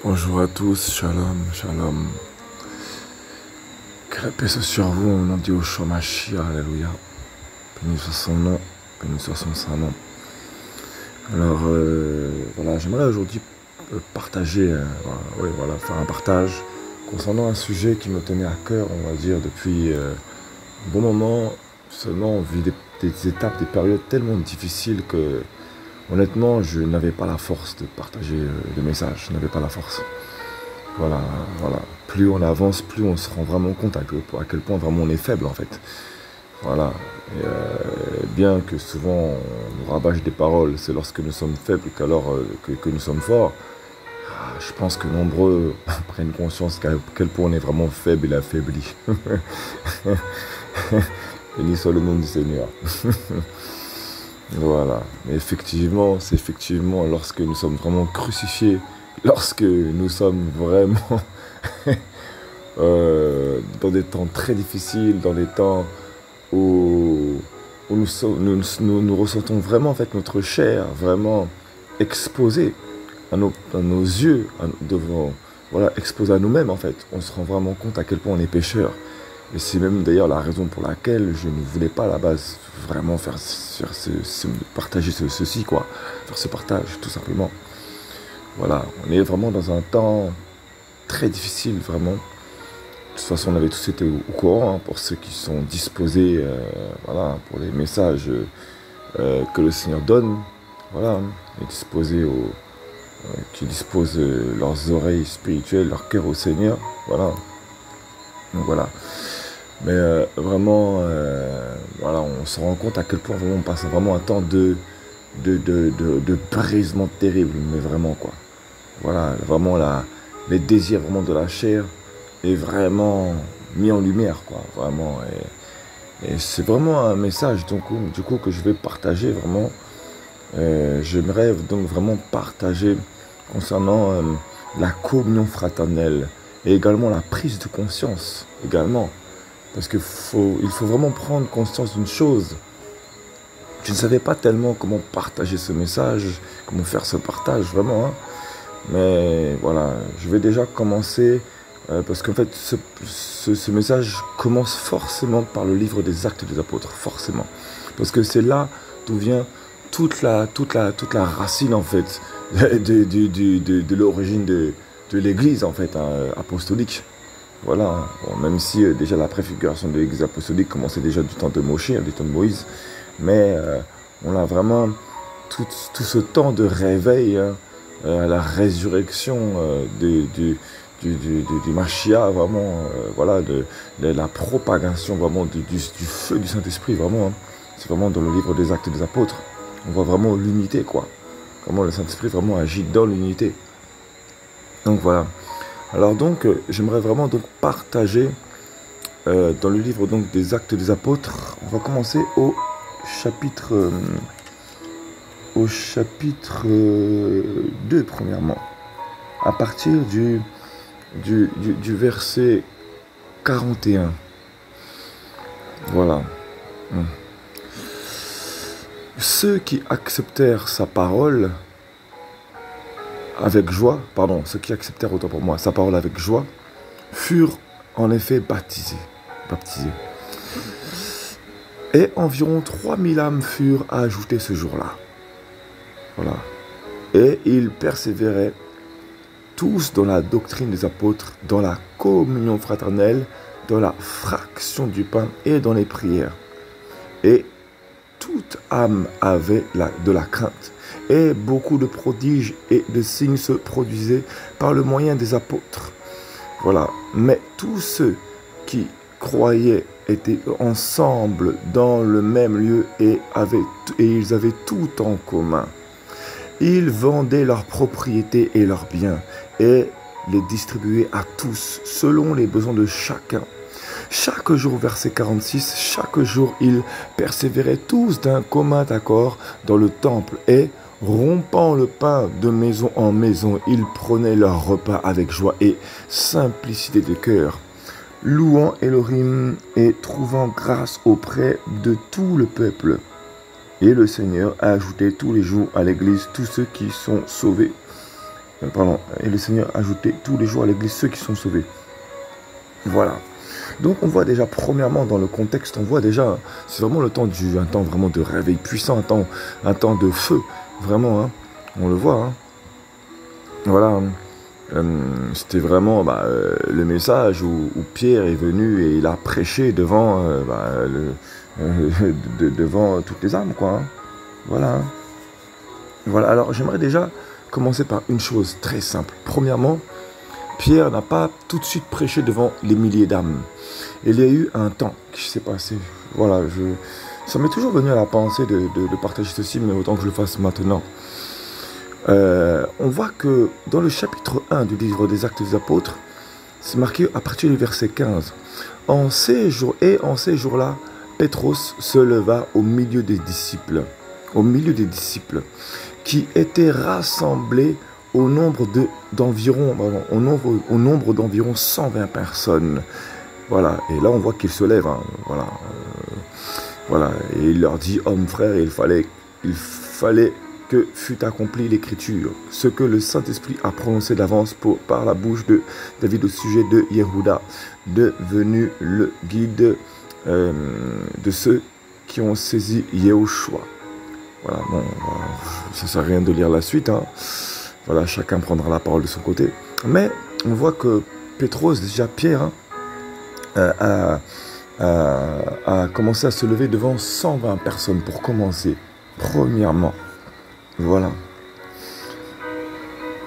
Bonjour à tous, shalom, shalom. Que la paix soit sur vous, au nom de Dieu, Shomashia, alléluia. Béni soit son nom, béni soit son saint nom. Alors, voilà, j'aimerais aujourd'hui partager, faire un partage concernant un sujet qui me tenait à cœur, on va dire, depuis un bon moment. Seulement, on vit des étapes, des périodes tellement difficiles que, honnêtement, je n'avais pas la force de partager le message, je n'avais pas la force. Voilà. Plus on avance, plus on se rend vraiment compte à quel point vraiment on est faible en fait. Voilà. Et, bien que souvent on nous rabâche des paroles, c'est lorsque nous sommes faibles qu'alors que nous sommes forts. Je pense que nombreux prennent conscience qu'à quel point on est vraiment faible et affaibli. Béni soit le nom du Seigneur. Voilà. Mais effectivement, c'est effectivement lorsque nous sommes vraiment crucifiés, lorsque nous sommes vraiment dans des temps très difficiles, dans des temps où nous ressentons vraiment en fait notre chair vraiment exposée à nos yeux, devant, voilà, exposée à nous-mêmes en fait. On se rend vraiment compte à quel point on est pécheur. Et c'est même d'ailleurs la raison pour laquelle je ne voulais pas à la base vraiment partager ceci, quoi. Faire ce partage, tout simplement. Voilà, on est vraiment dans un temps très difficile, vraiment. De toute façon, on avait tous été au courant, hein, pour ceux qui sont disposés, voilà, pour les messages que le Seigneur donne, voilà, et qui disposent leurs oreilles spirituelles, leur cœur au Seigneur, voilà. Donc voilà. Mais vraiment, voilà, on se rend compte à quel point vraiment on passe vraiment un temps de brisement terrible, mais vraiment quoi. Voilà, vraiment les désirs vraiment de la chair est vraiment mis en lumière, quoi, vraiment. Et c'est vraiment un message du coup que je vais partager vraiment. J'aimerais donc vraiment partager concernant la communion fraternelle et également la prise de conscience également. Parce qu'il faut vraiment prendre conscience d'une chose. Je ne savais pas tellement comment partager ce message, comment faire ce partage, vraiment. Hein. Mais voilà, je vais déjà commencer, parce qu'en fait, ce message commence forcément par le livre des Actes des Apôtres, forcément. Parce que c'est là d'où vient toute la racine, en fait, de l'origine de l'Église, en fait, hein, apostolique. Voilà, bon, même si déjà la préfiguration de l'Église apostolique commençait déjà du temps de Moïse, du temps de Moïse, mais on a vraiment tout ce temps de réveil, hein, à la résurrection du Mashiach, vraiment, voilà, de la propagation vraiment du feu du Saint-Esprit, vraiment. Hein. C'est vraiment dans le livre des Actes des Apôtres. On voit vraiment l'unité, quoi. Comment le Saint-Esprit vraiment agit dans l'unité. Donc voilà. Alors donc, j'aimerais vraiment donc partager dans le livre donc des Actes des Apôtres. On va commencer au chapitre 2 premièrement, à partir du verset 41. Voilà. Ceux qui acceptèrent sa parole avec joie, ceux qui acceptèrent, autant pour moi, sa parole avec joie, furent en effet baptisés. Et environ 3000 âmes furent ajoutées ce jour-là. Voilà. Et ils persévéraient tous dans la doctrine des apôtres, dans la communion fraternelle, dans la fraction du pain et dans les prières. Et toute âme avait de la crainte. Et beaucoup de prodiges et de signes se produisaient par le moyen des apôtres. Voilà. Mais tous ceux qui croyaient étaient ensemble dans le même lieu et ils avaient tout en commun. Ils vendaient leurs propriétés et leurs biens et les distribuaient à tous selon les besoins de chacun. Chaque jour, verset 46, chaque jour, ils persévéraient tous d'un commun accord dans le temple et, rompant le pain de maison en maison, ils prenaient leur repas avec joie et simplicité de cœur, louant Elohim et trouvant grâce auprès de tout le peuple. Et le Seigneur a ajouté tous les jours à l'Église tous ceux qui sont sauvés. pardon, et le Seigneur ajoutait tous les jours à l'église ceux qui sont sauvés. Voilà. Donc on voit déjà, premièrement, dans le contexte, on voit déjà, c'est vraiment le temps un temps vraiment de réveil puissant, un temps de feu, vraiment, hein, on le voit, hein. Voilà, c'était vraiment le message où Pierre est venu et il a prêché devant, devant toutes les âmes, quoi, hein. Voilà, hein. Voilà, alors j'aimerais déjà commencer par une chose très simple. Premièrement, Pierre n'a pas tout de suite prêché devant les milliers d'âmes. Il y a eu un temps qui s'est passé. Voilà, ça m'est toujours venu à la pensée de partager ceci, mais autant que je le fasse maintenant. On voit que dans le chapitre 1 du livre des Actes des Apôtres, c'est marqué à partir du verset 15. En ces jours-là, Pétros se leva au milieu des disciples, qui étaient rassemblés au nombre d'environ 120 personnes. Voilà, et là on voit qu'il se lève, hein. Voilà, et il leur dit, hommes frères, il fallait que fût accomplie l'écriture, ce que le Saint-Esprit a prononcé d'avance par la bouche de David au sujet de Yehuda, devenu le guide de ceux qui ont saisi Yehoshua. Voilà, bon, ça sert à rien de lire la suite, hein. Voilà, chacun prendra la parole de son côté. Mais on voit que Pétros, déjà Pierre, hein, a commencé à se lever devant 120 personnes pour commencer, premièrement. Voilà.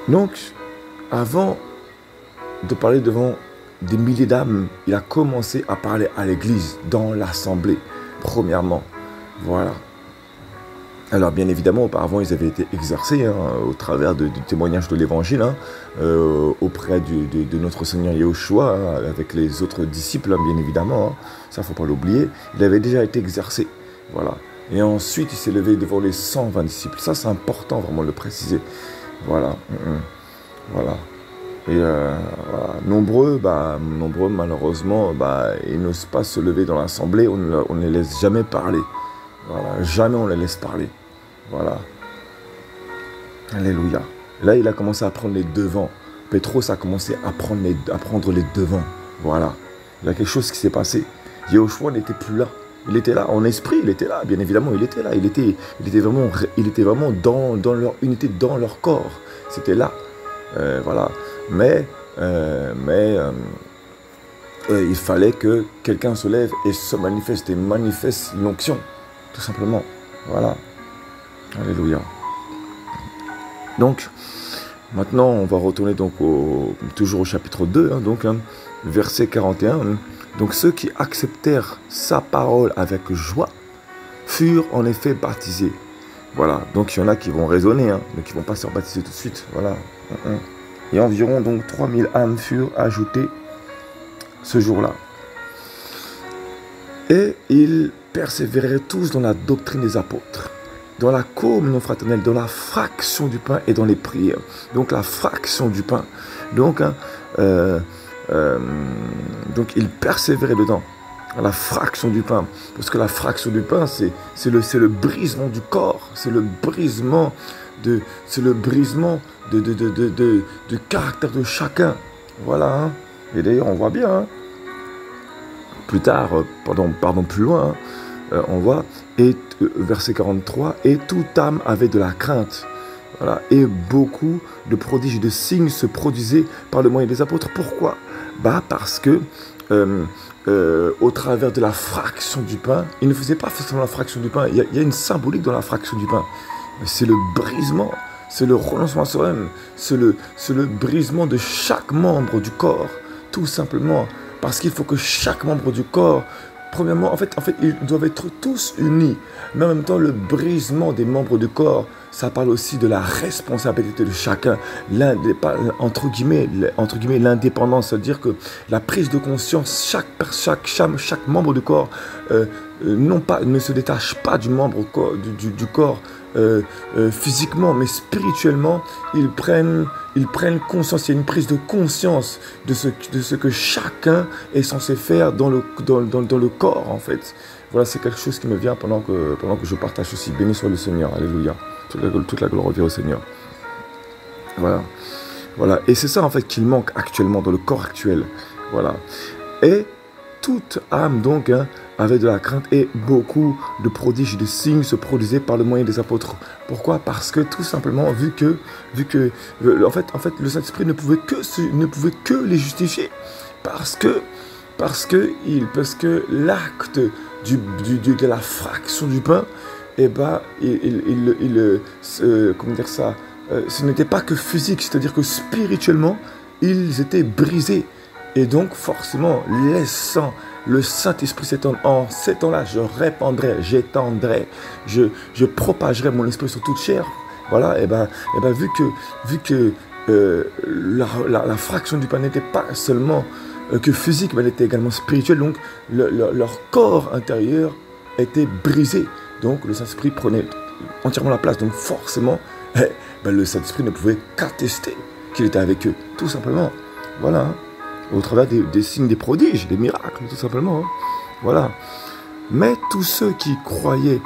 Donc, avant de parler devant des milliers d'âmes, il a commencé à parler à l'église, dans l'assemblée, premièrement. Voilà. Alors, bien évidemment, auparavant, ils avaient été exercés, hein, au travers du témoignage de l'évangile, hein, auprès de notre Seigneur Yehoshua, hein, avec les autres disciples, hein, bien évidemment. Hein, ça, il ne faut pas l'oublier. Il avait déjà été exercé. Voilà. Et ensuite, il s'est levé devant les 120 disciples. Ça, c'est important, vraiment, de le préciser. Voilà. Voilà. Et voilà. Nombreux, malheureusement, ils n'osent pas se lever dans l'assemblée. On ne les laisse jamais parler. Voilà, jamais on les laisse parler. Voilà. Alléluia. Là, il a commencé à prendre les devants. Pétros a commencé à prendre les devants. Voilà. Il y a quelque chose qui s'est passé. Yehoshua n'était plus là. Il était là, en esprit, il était là, bien évidemment, il était là. Il était vraiment dans leur unité, dans leur corps. C'était là. Voilà. Mais il fallait que quelqu'un se lève et se manifeste l'onction. Tout simplement. Voilà. Alléluia. Donc, maintenant, on va retourner donc toujours au chapitre 2, hein, donc, hein, verset 41. Hein. Donc, ceux qui acceptèrent sa parole avec joie furent en effet baptisés. Voilà. Donc, il y en a qui vont raisonner, hein, mais qui ne vont pas se rebaptiser tout de suite. Voilà. Et environ donc 3000 âmes furent ajoutées ce jour-là. Et ils persévéraient tous dans la doctrine des apôtres, dans la communion fraternelle, dans la fraction du pain et dans les prières. Donc la fraction du pain. Donc, hein, donc ils persévéraient dedans, dans la fraction du pain. Parce que la fraction du pain, c'est le brisement du corps, c'est le brisement du caractère de chacun. Voilà. Hein. Et d'ailleurs, on voit bien, hein, plus tard, plus loin, hein, on voit, verset 43, et toute âme avait de la crainte. Voilà, et beaucoup de prodiges et de signes se produisaient par le moyen des apôtres. Pourquoi ? Parce que au travers de la fraction du pain, il ne faisait pas forcément la fraction du pain. Il y a une symbolique dans la fraction du pain. C'est le brisement, c'est le renoncement à soi-même, c'est le brisement de chaque membre du corps, tout simplement. Parce qu'il faut que chaque membre du corps, premièrement, en fait, ils doivent être tous unis. Mais en même temps, le brisement des membres du corps, ça parle aussi de la responsabilité de chacun. Entre guillemets, l'indépendance, c'est-à-dire que la prise de conscience, chaque membre du corps ne se détache pas du membre du corps physiquement, mais spirituellement, ils prennent conscience. Il y a une prise de conscience de ce que chacun est censé faire dans le corps, en fait. Voilà, c'est quelque chose qui me vient pendant que je partage ceci. Béni soit le Seigneur, alléluia. Toute la gloire revient au Seigneur. Voilà. Voilà. Et c'est ça en fait qu'il manque actuellement dans le corps actuel. Voilà. Et toute âme donc avait de la crainte et beaucoup de prodiges et de signes se produisaient par le moyen des apôtres. Pourquoi? Parce que tout simplement vu que en fait le Saint-Esprit ne pouvait que les justifier parce que l'acte de la fraction du pain, eh ben, comment dire ça, ce n'était pas que physique, c'est-à-dire que spirituellement, ils étaient brisés. Et donc, forcément, laissant le Saint-Esprit s'étendre en ces temps-là, je répandrai, j'étendrai, je propagerai mon esprit sur toute chair. Voilà, et ben vu que la fraction du pain n'était pas seulement que physique, mais elle était également spirituelle. Donc, leur corps intérieur était brisé. Donc, le Saint-Esprit prenait entièrement la place. Donc, forcément, le Saint-Esprit ne pouvait qu'attester qu'il était avec eux, tout simplement. Voilà, hein. Au travers des signes, des prodiges, des miracles, tout simplement. Hein. Voilà. Mais tous ceux qui croyaient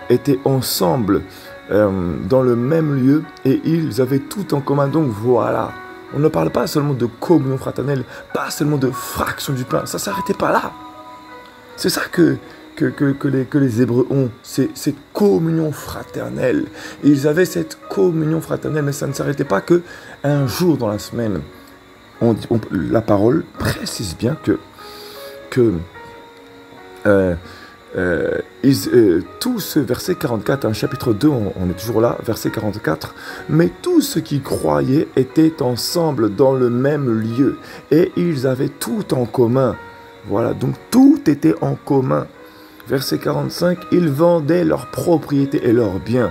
étaient ensemble dans le même lieu et ils avaient tout en commun. Donc, voilà. On ne parle pas seulement de communion fraternelle, pas seulement de fraction du pain. Ça ne s'arrêtait pas là. C'est ça que les Hébreux ont, cette communion fraternelle. Et ils avaient cette communion fraternelle, mais ça ne s'arrêtait pas qu'un jour dans la semaine. La parole précise bien que tout ce verset 44, hein, chapitre 2, on est toujours là, verset 44, mais tous ceux qui croyaient étaient ensemble dans le même lieu et ils avaient tout en commun. Voilà, donc tout était en commun. Verset 45, ils vendaient leurs propriétés et leurs biens.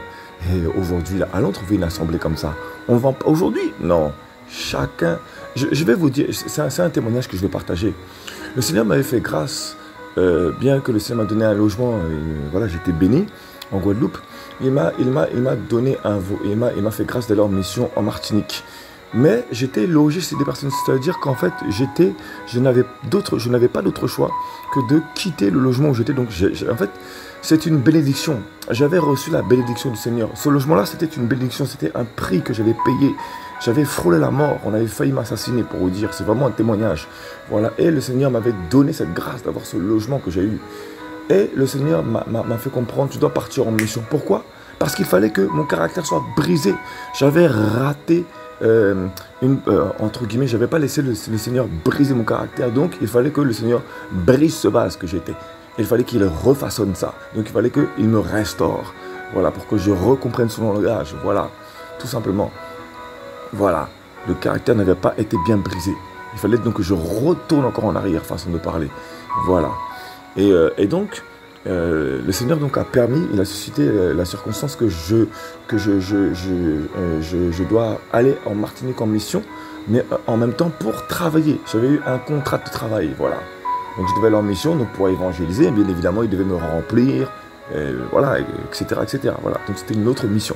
Et aujourd'hui, là, allons trouver une assemblée comme ça. On vend pas aujourd'hui? Non. Chacun, je vais vous dire, c'est un témoignage que je vais partager. Le Seigneur m'avait fait grâce. Bien que le Seigneur m'a donné un logement, voilà, j'étais béni en Guadeloupe. Il m'a donné il m'a fait grâce d'aller en mission en Martinique. Mais j'étais logé chez des personnes, c'est-à-dire qu'en fait, je n'avais pas d'autre choix que de quitter le logement où j'étais. Donc, en fait, c'est une bénédiction. J'avais reçu la bénédiction du Seigneur. Ce logement-là, c'était une bénédiction, c'était un prix que j'avais payé. J'avais frôlé la mort, on avait failli m'assassiner pour vous dire, c'est vraiment un témoignage. Voilà, et le Seigneur m'avait donné cette grâce d'avoir ce logement que j'ai eu. Et le Seigneur m'a fait comprendre, tu dois partir en mission. Pourquoi? Parce qu'il fallait que mon caractère soit brisé. J'avais raté, entre guillemets, je n'avais pas laissé le Seigneur briser mon caractère. Donc, il fallait que le Seigneur brise ce vase que j'étais. Il fallait qu'il refaçonne ça. Donc, il fallait qu'il me restaure. Voilà, pour que je recomprenne son langage. Voilà, tout simplement. Voilà, le caractère n'avait pas été bien brisé. Il fallait donc que je retourne encore en arrière, façon de parler. Voilà. Et donc, le Seigneur donc a permis, il a suscité la circonstance que je dois aller en Martinique en mission, mais en même temps pour travailler. J'avais eu un contrat de travail, voilà. Donc je devais aller en mission donc pour évangéliser, bien évidemment, il devait me remplir, voilà, etc., etc. Voilà. Donc c'était une autre mission.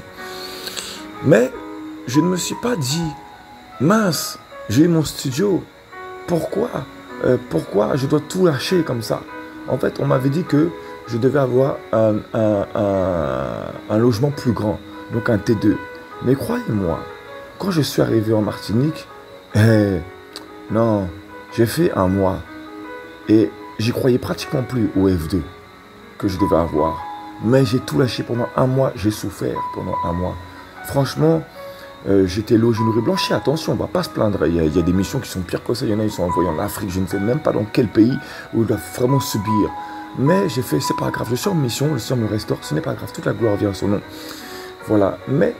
Mais je ne me suis pas dit, mince, j'ai eu mon studio, pourquoi je dois tout lâcher comme ça? En fait, on m'avait dit que je devais avoir un logement plus grand, donc un T2. Mais croyez-moi, quand je suis arrivé en Martinique, non, j'ai fait un mois et j'y croyais pratiquement plus au F2 que je devais avoir. Mais j'ai tout lâché pendant un mois, j'ai souffert pendant un mois. Franchement, j'étais logé, nourri, blanchi. Attention, on ne va pas se plaindre. Il y a des missions qui sont pires que ça. Il y en a, ils sont envoyés en Afrique, je ne sais même pas dans quel pays où ils doivent vraiment subir. Mais j'ai fait, c'est pas grave, je suis en mission, le Seigneur me restaure, ce n'est pas grave, toute la gloire vient à son nom. Voilà. Mais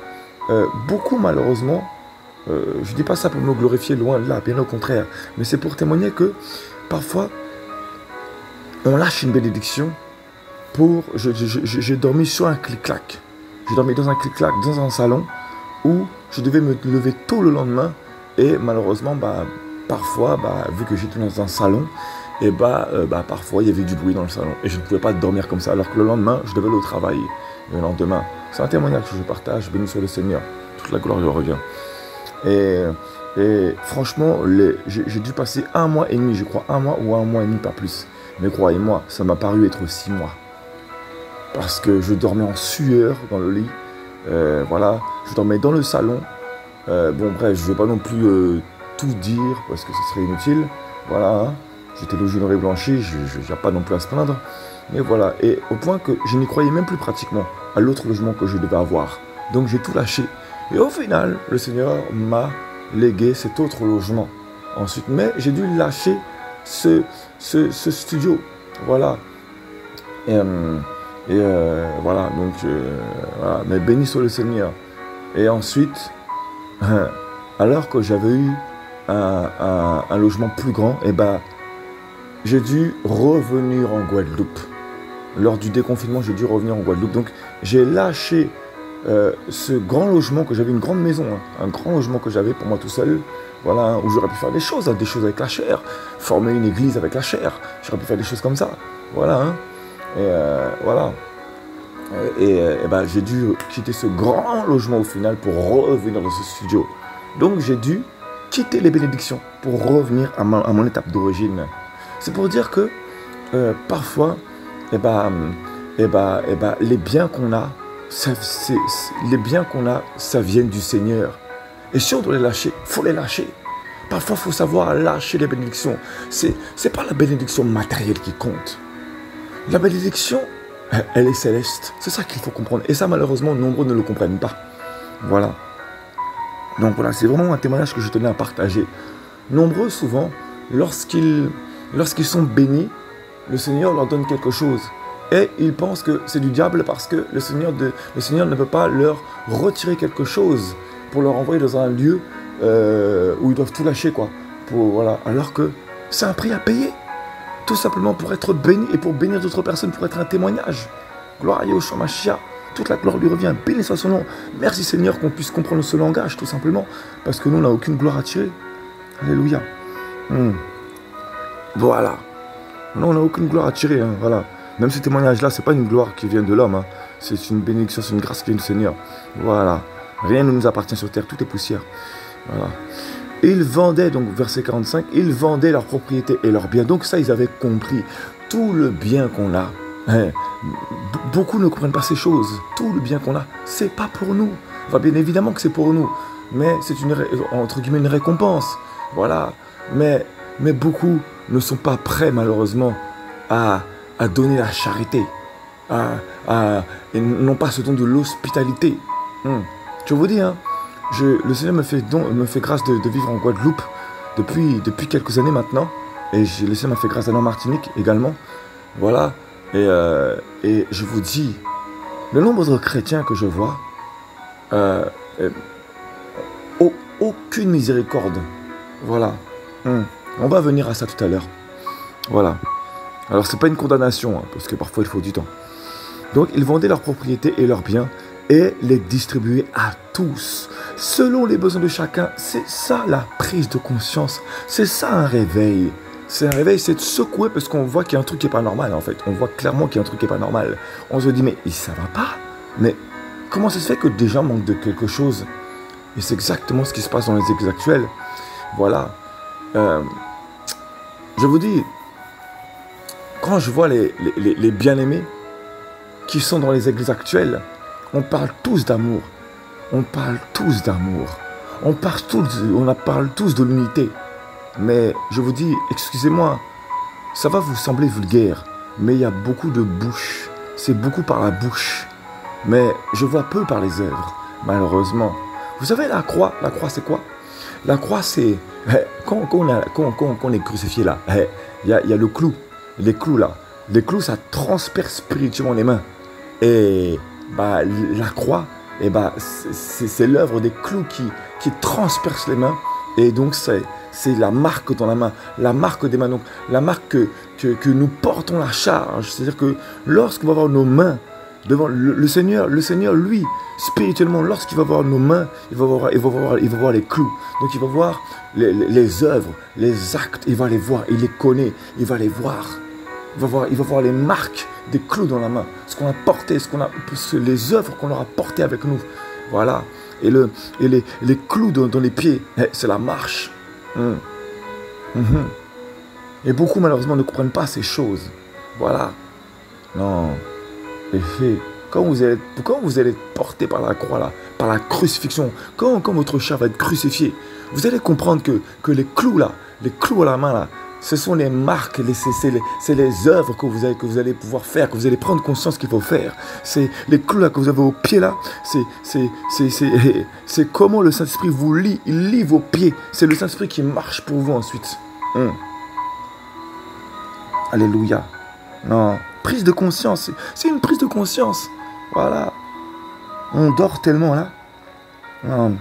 beaucoup, malheureusement, je ne dis pas ça pour me glorifier, loin de là, bien au contraire. Mais c'est pour témoigner que parfois, on lâche une bénédiction pour. J'ai dormi sur un clic-clac. J'ai dormi dans un clic-clac, dans un salon où je devais me lever tôt le lendemain et malheureusement, parfois, vu que j'étais dans un salon, et parfois il y avait du bruit dans le salon et je ne pouvais pas dormir comme ça alors que le lendemain, je devais aller au travail. Le lendemain, c'est un témoignage que je partage, béni soit le Seigneur, toute la gloire lui revient. Et franchement, j'ai dû passer 1 mois et demi, je crois, 1 mois ou 1 mois et demi, pas plus. Mais croyez-moi, ça m'a paru être 6 mois. Parce que je dormais en sueur dans le lit. Voilà, je dormais dans le salon. Bon, bref, je ne vais pas non plus tout dire parce que ce serait inutile. Voilà, hein. J'étais logé noir et blanchi, je n'ai pas non plus à se plaindre. Mais voilà, et au point que je n'y croyais même plus pratiquement à l'autre logement que je devais avoir. Donc j'ai tout lâché. Et au final, le Seigneur m'a légué cet autre logement. Ensuite, mais j'ai dû lâcher ce studio. Voilà. Voilà, donc, voilà. Mais béni soit le Seigneur. Et ensuite, alors que j'avais eu un logement plus grand, et ben, j'ai dû revenir en Guadeloupe. Lors du déconfinement, j'ai dû revenir en Guadeloupe. Donc, j'ai lâché ce grand logement que j'avais, une grande maison, hein, un grand logement que j'avais pour moi tout seul, voilà, hein, où j'aurais pu faire des choses avec la chair, former une église avec la chair, j'aurais pu faire des choses comme ça, voilà, hein, et voilà. Et ben, j'ai dû quitter ce grand logement au final pour revenir dans ce studio. Donc, j'ai dû quitter les bénédictions pour revenir à mon étape d'origine. C'est pour dire que parfois, les biens qu'on a, ça vient du Seigneur. Et si on doit les lâcher, il faut les lâcher. Parfois, il faut savoir lâcher les bénédictions. C'est pas la bénédiction matérielle qui compte. La bénédiction, elle est céleste. C'est ça qu'il faut comprendre. Et ça, malheureusement, nombreux ne le comprennent pas. Voilà. Donc voilà, c'est vraiment un témoignage que je tenais à partager. Nombreux, souvent, lorsqu'ils sont bénis, le Seigneur leur donne quelque chose. Et ils pensent que c'est du diable parce que le Seigneur ne peut pas leur retirer quelque chose pour leur envoyer dans un lieu où ils doivent tout lâcher, quoi. Voilà. Alors que c'est un prix à payer. Tout simplement pour être béni et pour bénir d'autres personnes, pour être un témoignage. Gloire à Yahushua Mashiach. Toute la gloire lui revient. Béni soit son nom. Merci Seigneur qu'on puisse comprendre ce langage, tout simplement. Parce que nous, on n'a aucune gloire à tirer. Alléluia. Voilà. Non, on n'a aucune gloire à tirer, hein, voilà. Même ce témoignage-là, c'est pas une gloire qui vient de l'homme, hein. C'est une bénédiction, c'est une grâce qui vient du Seigneur. Voilà. Rien ne nous appartient sur terre, tout est poussière. Voilà. Ils vendaient, donc verset 45, ils vendaient leurs propriétés et leurs biens. Donc ça, ils avaient compris. Tout le bien qu'on a, hein, beaucoup ne comprennent pas ces choses. Tout le bien qu'on a, c'est pas pour nous. Enfin, bien évidemment que c'est pour nous, mais c'est entre guillemets une récompense. Voilà. Mais beaucoup ne sont pas prêts, malheureusement, à donner la charité, et non pas ce don de l'hospitalité. Je vous dis, hein, le Seigneur me fait grâce de vivre en Guadeloupe depuis quelques années maintenant, et le Seigneur m'a fait grâce d'aller en Martinique également. Voilà, et je vous dis, le nombre de chrétiens que je vois, aucune miséricorde. Voilà. On va venir à ça tout à l'heure. Voilà. Alors, c'est pas une condamnation, hein, parce que parfois, il faut du temps. Donc, ils vendaient leurs propriétés et leurs biens et les distribuaient à tous, selon les besoins de chacun. C'est ça, la prise de conscience. C'est ça, un réveil. C'est un réveil, c'est de secouer, parce qu'on voit qu'il y a un truc qui n'est pas normal, en fait. On voit clairement qu'il y a un truc qui n'est pas normal. On se dit, mais ça va pas. Mais comment ça se fait que des gens manquent de quelque chose? Et c'est exactement ce qui se passe dans les églises actuelles. Voilà. Je vous dis, quand je vois les bien-aimés qui sont dans les églises actuelles, on parle tous d'amour. On parle tous d'amour. On parle tous de l'unité. Mais je vous dis, excusez-moi, ça va vous sembler vulgaire, mais il y a beaucoup de bouche. C'est beaucoup par la bouche. Mais je vois peu par les œuvres, malheureusement. Vous savez, la croix c'est quoi? La croix, c'est... Quand on est crucifié là, il y a le clou. Les clous là. Les clous, ça transperce spirituellement les mains. Et bah, la croix, et bah, c'est l'œuvre des clous qui transperce les mains. Et donc, c'est la marque dans la main. La marque des mains. Donc, la marque que nous portons la charge. C'est-à-dire que lorsqu'on va voir nos mains devant le Seigneur, lui, spirituellement, lorsqu'il va voir nos mains, il va voir les clous. Donc il va voir les œuvres, les actes, il va les voir, il les connaît, il va les voir. Il va voir les marques des clous dans la main, ce qu'on a porté, les œuvres qu'on leur a portées avec nous. Voilà. Et les clous dans les pieds, c'est la marche. Et beaucoup malheureusement ne comprennent pas ces choses. Voilà. Non. quand vous allez être porté par la croix, là, par la crucifixion, quand votre chair va être crucifiée, vous allez comprendre que les clous là, les clous à la main là, ce sont les marques, c'est les œuvres que vous allez pouvoir faire, que vous allez prendre conscience qu'il faut faire. C'est les clous là que vous avez au pied là, c'est comment le Saint-Esprit vous lie, il lie vos pieds. C'est le Saint-Esprit qui marche pour vous ensuite. Alléluia. Non, prise de conscience, c'est une prise de conscience. Voilà. On dort tellement là. Non.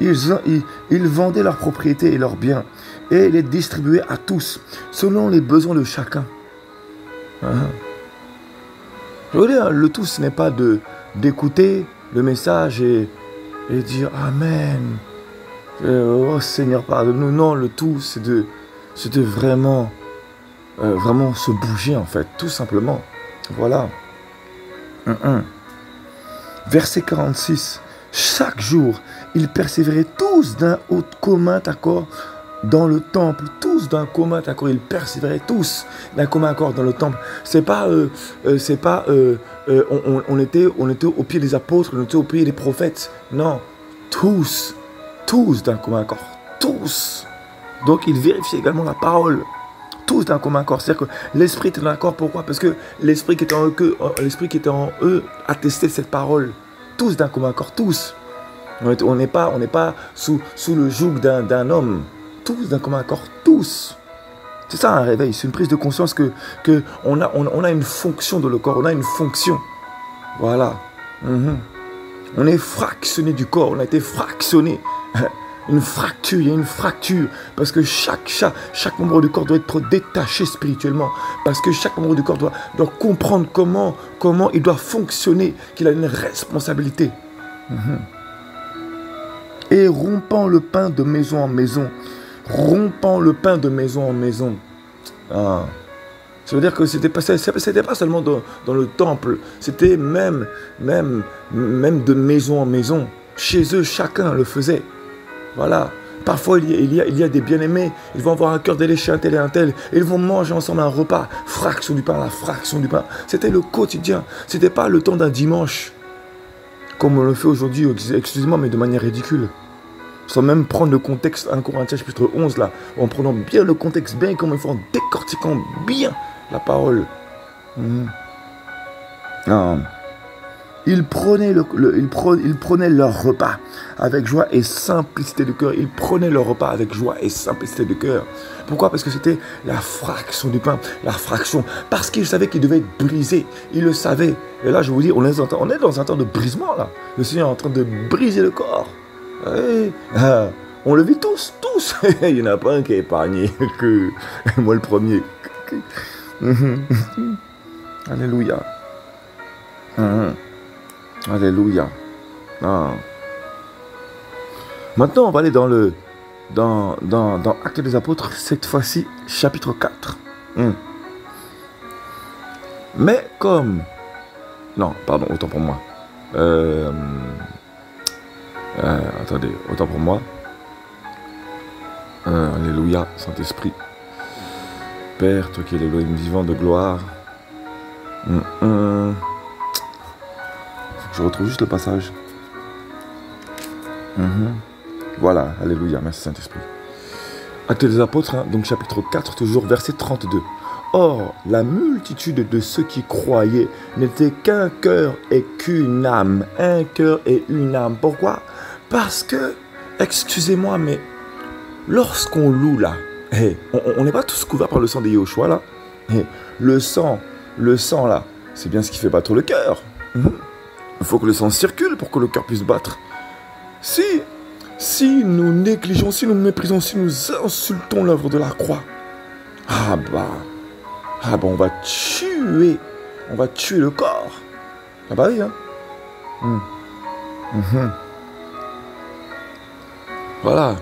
Ils vendaient leurs propriétés et leurs biens et les distribuaient à tous, selon les besoins de chacun. Je veux dire, le tout, ce n'est pas d'écouter le message et dire Amen. Oh Seigneur, pardonne-nous. Non, le tout, c'est de vraiment se bouger, en fait, tout simplement. Voilà. Verset 46. Chaque jour, ils persévéraient tous d'un commun accord dans le temple. Tous d'un commun accord. Ils persévéraient tous d'un commun accord dans le temple. On était au pied des apôtres, on était au pied des prophètes. Non, tous d'un commun accord. Tous. Donc, ils vérifiaient également la parole. Tous d'un commun accord. C'est-à-dire que l'Esprit était d'accord. Pourquoi? Parce que l'Esprit qui était en eux attestait cette parole. Tous d'un commun accord, tous. On n'est pas sous le joug d'un homme. Tous d'un commun accord, tous. C'est ça un réveil, c'est une prise de conscience que on a une fonction dans le corps, on a une fonction. Voilà. On est fractionné du corps, on a été fractionné. Une fracture, il y a une fracture. Parce que chaque membre du corps doit être détaché spirituellement. Parce que chaque membre du corps doit comprendre comment il doit fonctionner, qu'il a une responsabilité. Et rompant le pain de maison en maison. Rompant le pain de maison en maison. Ça veut dire que c'était pas seulement dans le temple. C'était même de maison en maison. Chez eux, chacun le faisait. Voilà. Parfois, il y a des bien-aimés. Ils vont avoir un cœur d'aller chez un tel et un tel. Et ils vont manger ensemble un repas. Fraction du pain, la fraction du pain. C'était le quotidien. C'était pas le temps d'un dimanche. Comme on le fait aujourd'hui, excusez-moi, mais de manière ridicule. Sans même prendre le contexte 1 Corinthiens chapitre 11 là. En prenant bien le contexte, bien comme il faut, en décortiquant bien la parole. Ils prenaient leur repas avec joie et simplicité de cœur. Ils prenaient leur repas avec joie et simplicité de cœur. Pourquoi? Parce que c'était la fraction du pain. La fraction. Parce qu'ils savaient qu'ils devaient être brisés. Ils le savaient. Et là, je vous dis, on est dans un temps de brisement là. Le Seigneur est en train de briser le corps. Ouais. On le vit tous. Il n'y en a pas un qui est épargné. Que moi le premier. Alléluia. Alléluia. Maintenant, on va aller dans Actes des Apôtres, cette fois-ci, chapitre 4. Mais comme... Non, pardon, autant pour moi. Attendez, autant pour moi. Alléluia, Saint-Esprit. Père, toi qui es l'Élohim vivant de gloire. Je retrouve juste le passage. Voilà, alléluia, merci Saint-Esprit. Actes des Apôtres, donc chapitre 4, toujours verset 32. Or, la multitude de ceux qui croyaient n'était qu'un cœur et qu'une âme. Un cœur et une âme. Pourquoi? Parce que, excusez-moi, mais lorsqu'on loue là, on n'est pas tous couverts par le sang de Yahushua là. Le sang là, c'est bien ce qui fait battre le cœur. Il faut que le sang circule pour que le cœur puisse battre. Si nous négligeons, si nous méprisons, si nous insultons l'œuvre de la croix, on va tuer le corps. Ah bah oui, hein. Voilà.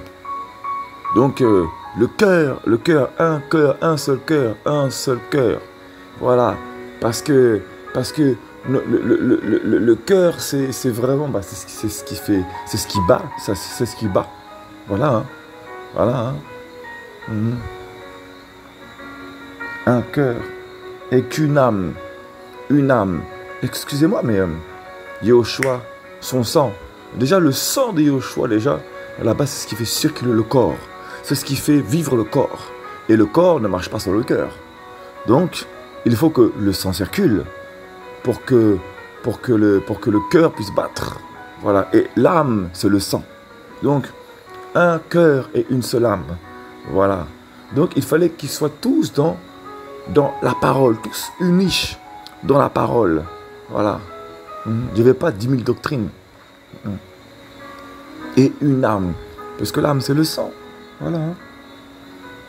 Donc, le cœur, un seul cœur. Voilà. Parce que le cœur, c'est vraiment, c'est ce qui fait, c'est ce qui bat, c'est ce qui bat. Voilà, hein. Voilà, hein. Un cœur et qu'une âme. excusez-moi, mais Yahushua, son sang, déjà le sang de Yahushua, déjà, à la base, c'est ce qui fait circuler le corps. C'est ce qui fait vivre le corps. Et le corps ne marche pas sur le cœur. Donc, il faut que le sang circule pour que le cœur puisse battre. Voilà. Et l'âme, c'est le sang. Donc, un cœur et une seule âme. Voilà. Donc, il fallait qu'ils soient tous dans la parole, tous unis dans la parole. Voilà. Il n'y avait pas 10 000 doctrines. Et une âme. Parce que l'âme, c'est le sang. Voilà.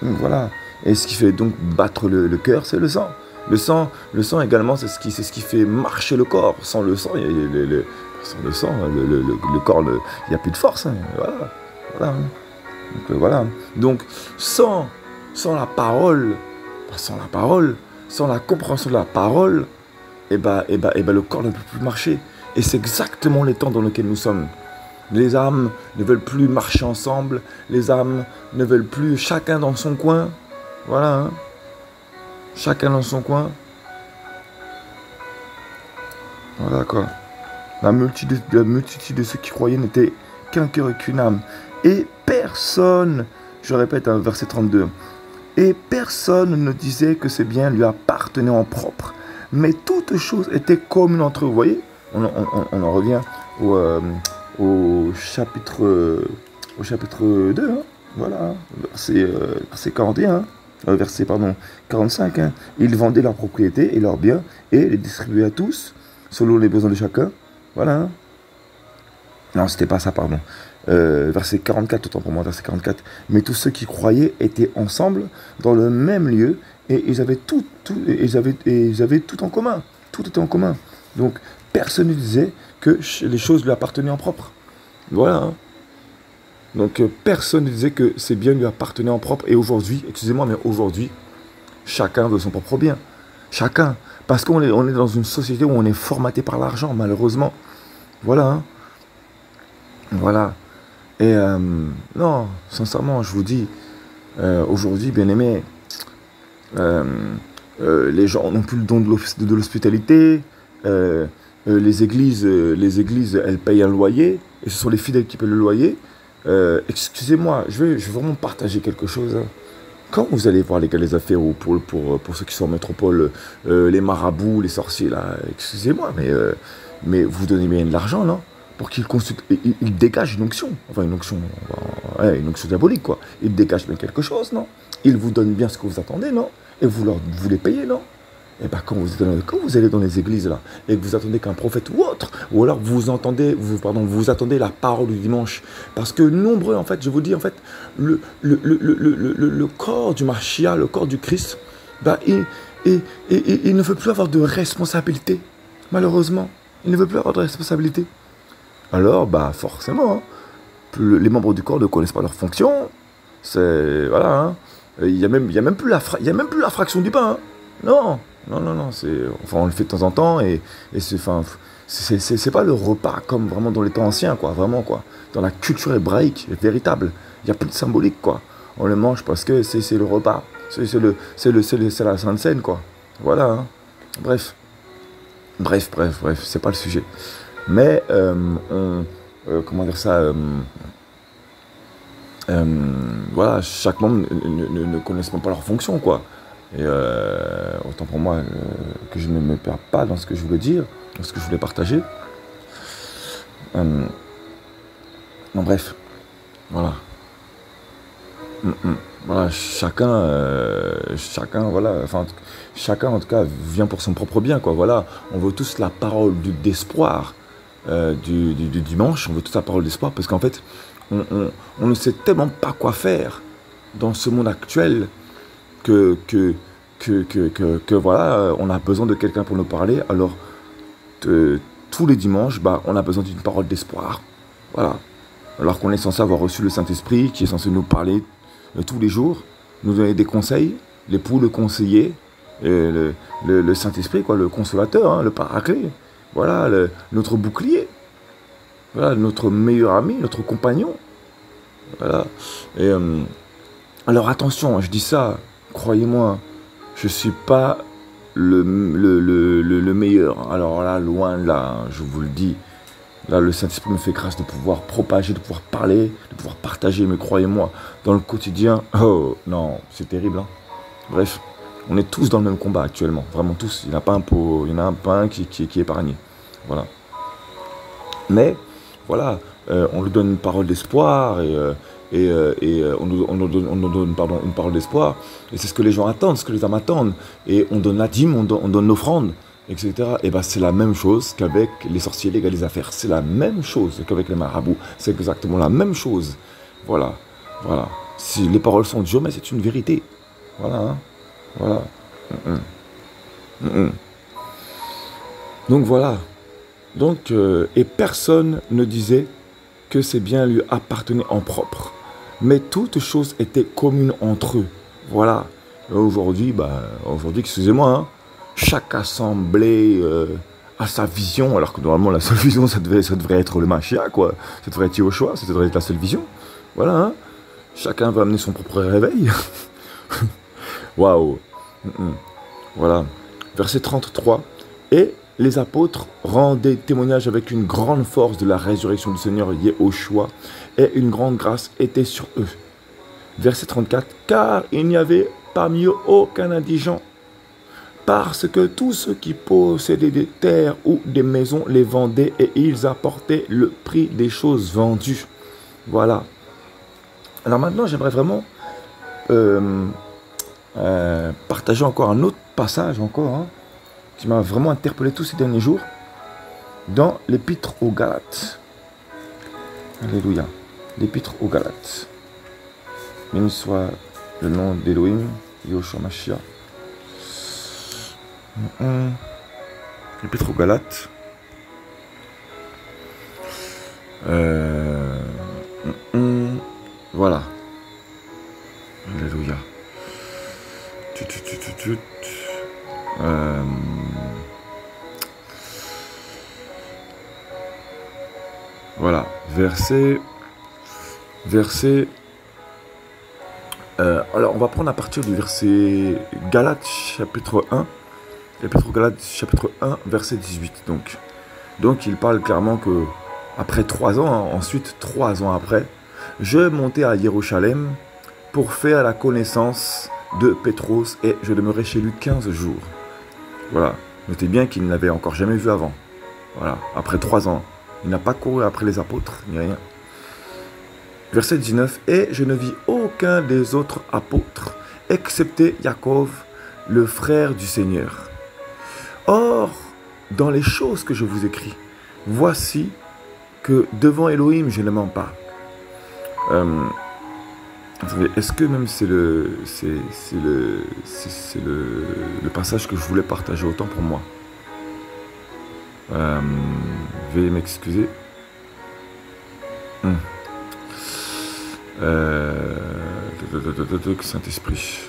Voilà. Et ce qui fait donc battre le cœur, c'est le sang. Le sang également, c'est ce qui fait marcher le corps. Sans le sang, sans le sang, le corps, il n'y a plus de force. Hein. Voilà. Voilà. Donc, voilà. Donc sans la parole, sans la compréhension de la parole, le corps ne peut plus marcher. Et c'est exactement les temps dans lesquels nous sommes. Les âmes ne veulent plus marcher ensemble. Les âmes ne veulent plus chacun dans son coin. Voilà. Hein. Chacun dans son coin. Voilà quoi. La multitude de ceux qui croyaient n'était qu'un cœur et qu'une âme. Et personne, je répète, hein, verset 32, et personne ne disait que ces biens lui appartenaient en propre, mais toute chose était commune entre eux. Vous voyez, on en revient au chapitre 2, hein, voilà, verset 41, verset 45. Hein, ils vendaient leurs propriétés et leurs biens et les distribuaient à tous, selon les besoins de chacun. Voilà. Hein. Non, c'était pas ça, pardon. Verset 44, autant pour moi, verset 44. Mais tous ceux qui croyaient étaient ensemble dans le même lieu et ils avaient tout en commun. Tout était en commun. Donc, personne ne disait que les choses lui appartenaient en propre. Voilà. Hein. Donc, personne ne disait que ces biens lui appartenaient en propre. Et aujourd'hui, excusez-moi, mais aujourd'hui, chacun veut son propre bien. Chacun. Parce qu'on est dans une société où on est formaté par l'argent, malheureusement. Voilà. Hein. Voilà. Et non, sincèrement, je vous dis, aujourd'hui, bien aimé, les gens n'ont plus le don de l'hospitalité. Les églises, elles payent un loyer, et ce sont les fidèles qui payent le loyer. Excusez-moi, je vais vraiment partager quelque chose. Hein. Quand vous allez voir les affaires ou pour ceux qui sont en métropole, les marabouts, les sorciers, là, excusez-moi, mais vous donnez bien de l'argent, non? Pour qu'ils dégagent une onction. Enfin, une onction diabolique, quoi. Ils dégagent bien quelque chose, non? Ils vous donnent bien ce que vous attendez, non? Et vous les payez, non? Et bien, quand vous allez dans les églises, là, et que vous attendez qu'un prophète ou autre, ou alors vous attendez la parole du dimanche. Parce que nombreux, en fait, je vous dis, en fait, le corps du Mashiach, le corps du Christ, il ne veut plus avoir de responsabilité. Malheureusement, il ne veut plus avoir de responsabilité. Alors, forcément, hein, les membres du corps ne connaissent pas leur fonction. C'est, voilà, hein. Il y a même plus la fraction du pain. Hein. Non, on le fait de temps en temps et c'est pas le repas comme vraiment dans les temps anciens, quoi, vraiment, quoi. Dans la culture hébraïque véritable, il y a plus de symbolique, quoi. On le mange parce que c'est le repas, c'est la Sainte Seine, quoi. Voilà. Hein. Bref, c'est pas le sujet. Mais comment dire ça, voilà, chaque membre ne connaissent pas leur fonction, quoi. Et autant pour moi que je ne me perds pas dans ce que je voulais dire, dans ce que je voulais partager. Bref, voilà. Voilà, chacun, voilà, enfin, chacun en tout cas vient pour son propre bien, quoi. Voilà, on veut tous la parole d'espoir du dimanche, on veut tous la parole d'espoir parce qu'en fait, on ne sait tellement pas quoi faire dans ce monde actuel que voilà, on a besoin de quelqu'un pour nous parler. Alors, tous les dimanches, on a besoin d'une parole d'espoir. Voilà. Alors qu'on est censé avoir reçu le Saint-Esprit qui est censé nous parler tous les jours, nous donner des conseils, l'époux, le conseiller, le Saint-Esprit, quoi, le consolateur, hein, le paraclet. Voilà, notre bouclier. Voilà, notre meilleur ami, notre compagnon. Voilà. Et alors attention, je dis ça, croyez-moi, je ne suis pas le meilleur. Alors là, loin de là, hein, je vous le dis. Là, le Saint-Esprit me fait grâce de pouvoir propager, de pouvoir parler, de pouvoir partager. Mais croyez-moi, dans le quotidien, oh non, c'est terrible. Hein. Bref, on est tous dans le même combat actuellement. Vraiment tous. Il n'y en a pas un qui est épargné. Voilà. Mais, voilà, on lui donne une parole d'espoir on nous donne pardon, une parole d'espoir. Et c'est ce que les gens attendent, ce que les âmes attendent. Et on donne la dîme, on donne l'offrande, etc. Et bien c'est la même chose qu'avec les sorciers légaux les affaires. C'est la même chose qu'avec les marabouts. C'est exactement la même chose. Voilà. Voilà. Si les paroles sont dures, mais c'est une vérité. Voilà. Hein. Voilà. Donc voilà. Donc, et personne ne disait que ces biens lui appartenaient en propre. Mais toutes choses étaient communes entre eux. Voilà. Aujourd'hui, excusez-moi, hein, chaque assemblée a sa vision, alors que normalement la seule vision, ça devrait être le Machia, quoi. Ça devrait être Yoshua, ça devrait être la seule vision. Voilà. Hein. Chacun va amener son propre réveil. Waouh. Voilà. Verset 33. Et les apôtres rendaient témoignage avec une grande force de la résurrection du Seigneur Yehoshua, et une grande grâce était sur eux. Verset 34. Car il n'y avait parmi eux aucun indigent, parce que tous ceux qui possédaient des terres ou des maisons les vendaient, et ils apportaient le prix des choses vendues. Voilà. Alors maintenant, j'aimerais vraiment partager encore un autre passage encore, hein, qui m'a vraiment interpellé tous ces derniers jours, dans l'Épître aux Galates. Alléluia. L'Épître aux Galates. Même soit le nom d'Elohim, Yoshua Mashiach. L'Épître aux Galates. Voilà. Alléluia. Voilà, verset. Alors, on va prendre à partir du verset Galates, chapitre 1. L'Épître aux Galates, chapitre 1, verset 18. Donc il parle clairement que, après 3 ans, hein, ensuite, 3 ans après, je montais à Jérusalem pour faire la connaissance de Pétros et je demeurai chez lui 15 jours. Voilà, notez bien qu'il ne l'avait encore jamais vu avant. Voilà, après 3 ans. Il n'a pas couru après les apôtres, ni rien. Verset 19. Et je ne vis aucun des autres apôtres, excepté Jacob, le frère du Seigneur. Or, dans les choses que je vous écris, voici que devant Elohim, je ne mens pas. Est-ce que même c'est le passage que je voulais partager autant pour moi? Veuillez m'excuser. Saint-Esprit.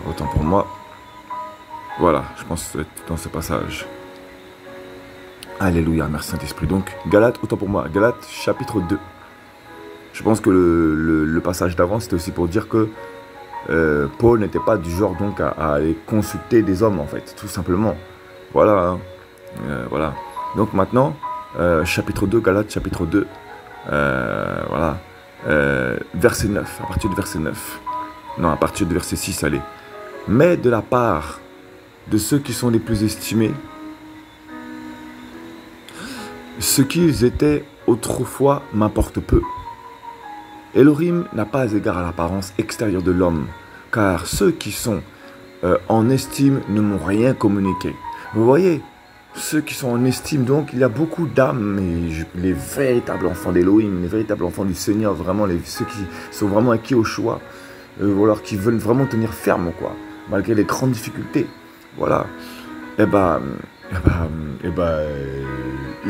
Autant pour moi. Voilà, je pense que ça va être dans ce passage. Alléluia, merci Saint-Esprit. Donc, Galates, autant pour moi, Galates chapitre 2. Je pense que le passage d'avant, c'était aussi pour dire que Paul n'était pas du genre donc à aller consulter des hommes, en fait, tout simplement. Voilà, hein. Voilà. Donc maintenant, chapitre 2, Galates chapitre 2, voilà, verset 9, à partir du verset 9. Non, à partir du verset 6, allez. Mais de la part de ceux qui sont les plus estimés, ce qu'ils étaient autrefois m'importe peu. Elohim n'a pas égard à l'apparence extérieure de l'homme, car ceux qui sont en estime ne m'ont rien communiqué. Vous voyez, ceux qui sont en estime, donc il y a beaucoup d'âmes, les véritables enfants d'Elohim, les véritables enfants du Seigneur, vraiment ceux qui sont vraiment acquis au choix, ou alors qui veulent vraiment tenir ferme, quoi, malgré les grandes difficultés. Voilà. Il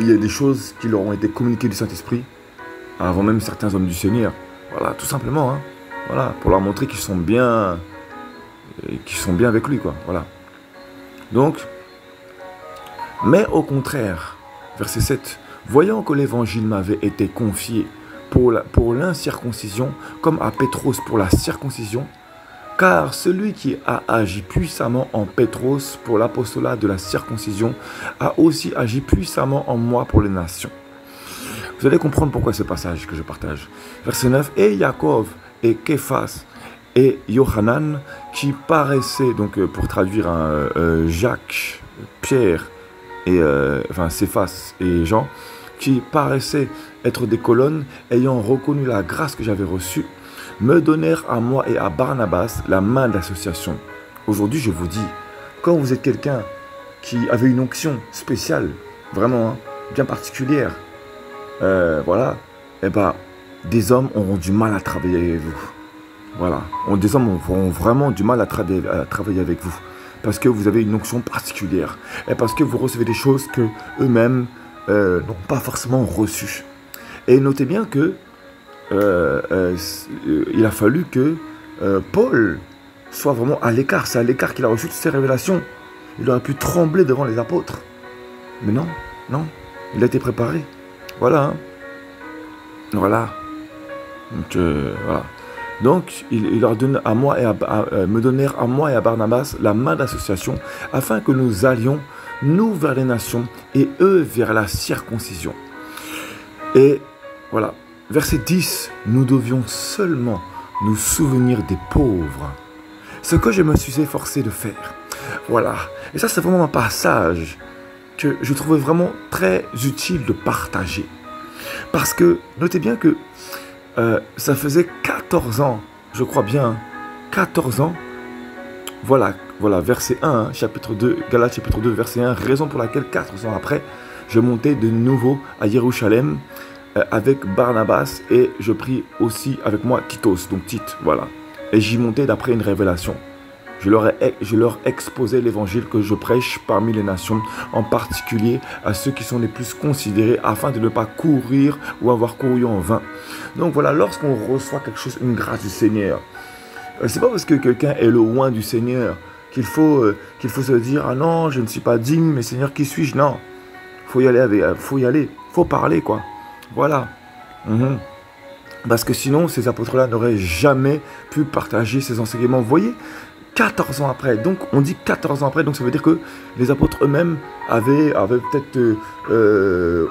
y a des choses qui leur ont été communiquées du Saint-Esprit avant même certains hommes du Seigneur. Voilà, tout simplement, hein. Voilà, pour leur montrer qu'ils sont bien avec lui, quoi. Voilà. Donc, mais au contraire, verset 7, voyant que l'évangile m'avait été confié pour l'incirconcision, comme à Pétros pour la circoncision, car celui qui a agi puissamment en Pétros pour l'apostolat de la circoncision a aussi agi puissamment en moi pour les nations. Vous allez comprendre pourquoi ce passage que je partage. Verset 9, et Yaakov et Képhas et Yohanan qui paraissaient, donc pour traduire Jacques, Pierre, et Céphas et Jean, qui paraissaient être des colonnes, ayant reconnu la grâce que j'avais reçue, me donnèrent à moi et à Barnabas la main d'association. Aujourd'hui, je vous dis, quand vous êtes quelqu'un qui avait une onction spéciale, vraiment bien particulière, voilà, et des hommes auront du mal à travailler avec vous. Voilà, des hommes auront vraiment du mal à travailler avec vous. Parce que vous avez une onction particulière. Et parce que vous recevez des choses que eux-mêmes n'ont pas forcément reçues. Et notez bien que il a fallu que Paul soit vraiment à l'écart. C'est à l'écart qu'il a reçu toutes ces révélations. Il aurait pu trembler devant les apôtres. Mais non, non. Il a été préparé. Voilà. Hein. Voilà. Donc, voilà. Donc, il leur donne à moi me donnèrent à moi et à Barnabas la main d'association, afin que nous allions, nous vers les nations, et eux vers la circoncision. Et voilà, verset 10, nous devions seulement nous souvenir des pauvres, ce que je me suis efforcé de faire. Voilà, et ça c'est vraiment un passage que je trouvais vraiment très utile de partager. Parce que, notez bien que ça faisait 14 ans, je crois bien, 14 ans, voilà, verset 1, chapitre 2, Galates chapitre 2, verset 1, raison pour laquelle 14 ans après, je montais de nouveau à Jérusalem avec Barnabas et je pris aussi avec moi Titos, donc Tite, voilà. Et j'y montais d'après une révélation. Je leur exposais l'évangile que je prêche parmi les nations, en particulier à ceux qui sont les plus considérés, afin de ne pas courir ou avoir couru en vain. Donc voilà, lorsqu'on reçoit quelque chose, une grâce du Seigneur, c'est pas parce que quelqu'un est loin du Seigneur qu'il faut se dire « Ah non, je ne suis pas digne, mais Seigneur, qui suis-je » Non, faut y aller, faut parler, quoi. Voilà. Parce que sinon, ces apôtres-là n'auraient jamais pu partager ces enseignements. Vous voyez, 14 ans après, donc on dit 14 ans après, donc ça veut dire que les apôtres eux-mêmes avaient peut-être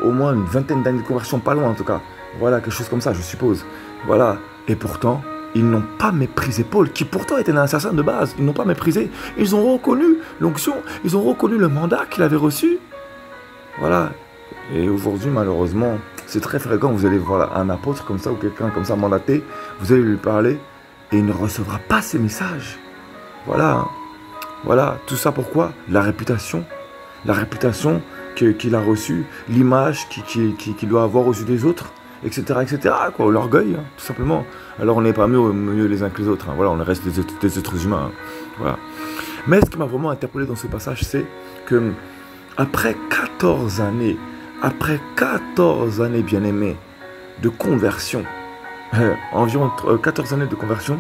au moins une vingtaine d'années de conversion, pas loin en tout cas. Voilà, quelque chose comme ça, je suppose. Voilà, et pourtant, ils n'ont pas méprisé Paul, qui pourtant était un assassin de base. Ils n'ont pas méprisé. Ils ont reconnu l'onction, ils ont reconnu le mandat qu'il avait reçu. Voilà. Et aujourd'hui, malheureusement, c'est très fréquent. Vous allez voir un apôtre comme ça ou quelqu'un comme ça mandaté, vous allez lui parler et il ne recevra pas ces messages. Voilà. Hein. Voilà. Tout ça pourquoi? La réputation qu'il a reçue, l'image qu'il doit avoir aux yeux des autres, etc. etc. quoi, l'orgueil, hein, tout simplement. Alors on n'est pas mieux les uns que les autres. Hein. Voilà, on reste des êtres humains. Hein. Voilà. Mais ce qui m'a vraiment interpellé dans ce passage, c'est que après 14 années, bien aimés, de conversion, environ 14 années de conversion,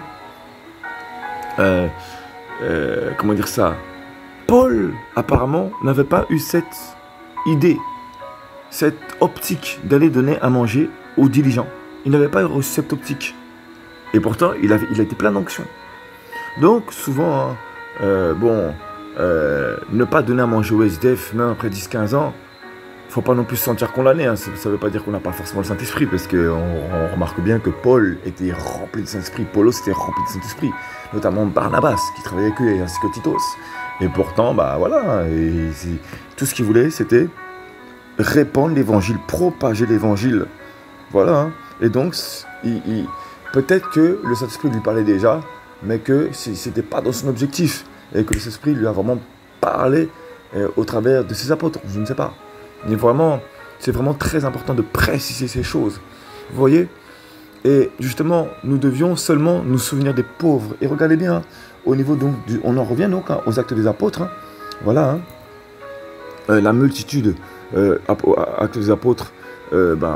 comment dire ça, Paul apparemment n'avait pas eu cette idée, cette optique d'aller donner à manger aux diligents. Il n'avait pas reçu cette optique. Et pourtant, il a été plein d'onction. Donc, souvent, ne pas donner à manger au SDF, même après 10-15 ans, il ne faut pas non plus se sentir condamné. Hein. Ça ne veut pas dire qu'on n'a pas forcément le Saint-Esprit, parce qu'on remarque bien que Paul était rempli de Saint-Esprit, Paulos était rempli de Saint-Esprit, notamment Barnabas, qui travaillait avec eux, ainsi que Titos. Et pourtant, voilà, tout ce qu'il voulait, c'était répandre l'évangile, propager l'évangile. Voilà. Hein. Et donc, peut-être que le Saint-Esprit lui parlait déjà, mais que ce n'était pas dans son objectif. Et que le Saint-Esprit lui a vraiment parlé au travers de ses apôtres. Je ne sais pas. Mais vraiment, c'est vraiment très important de préciser ces choses. Vous voyez? Et justement, nous devions seulement nous souvenir des pauvres. Et regardez bien, hein, au niveau donc, on en revient donc hein, aux actes des apôtres. Hein. Voilà. Hein. La multitude, actes des apôtres, on va